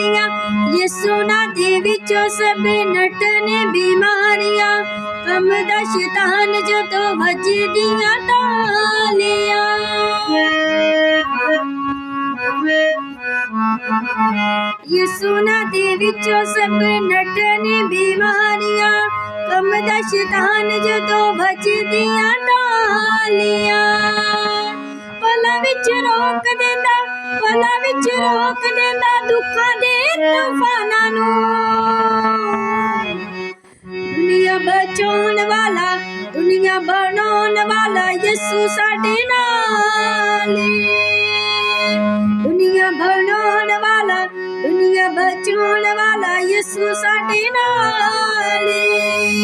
ਤਾਲੀਆਂ। ਯਿਸੂ ਨਾਂ ਦੇ ਵਿੱਚੋਂ ਸਭ ਨੱਠਣੇ ਬਿਮਾਰੀਆਂ। ਕੰਬਦਾ ਸ਼ੈਤਾਨ ਜਦੋਂ ਵੱਜਦੀਆਂ ਤਾਲੀਆਂ। ਯਿਸੂ ਨਾਂ ਦੇ ਵਿੱਚੋਂ ਸਭ ਨੱਠਣੇ ਬਿਮਾਰੀਆਂ। ਕੰਬਦਾ ਸ਼ੈਤਾਨ ਜਦੋਂ ਵੱਜਦੀਆਂ ਤਾਲੀਆਂ। ਪਲਾਂ ਵਿੱਚ ਰੋਕ ਦਿੰਦਾ, ਪਲਾਂ ਵਿੱਚ ਰੋਕ ਦਿੰਦਾ ਦੁੱਖਾਂ ਦੇ ਤੂਫਾਨਾਂ ਨੂੰ। ਦੁਨੀਆ ਬਚਾਉਣ ਵਾਲਾ, ਦੁਨੀਆ ਬਣਾਉਣ ਵਾਲਾ ਯਿਸੂ ਸਾਡੇ ਨਾਲ ਏ। ਦੁਨੀਆ ਬਣਾਉਣ ਵਾਲਾ, ਦੁਨੀਆ ਬਚਾਉਣ ਵਾਲਾ ਯਿਸੂ ਸਾਡੇ ਨਾਲ ਏ।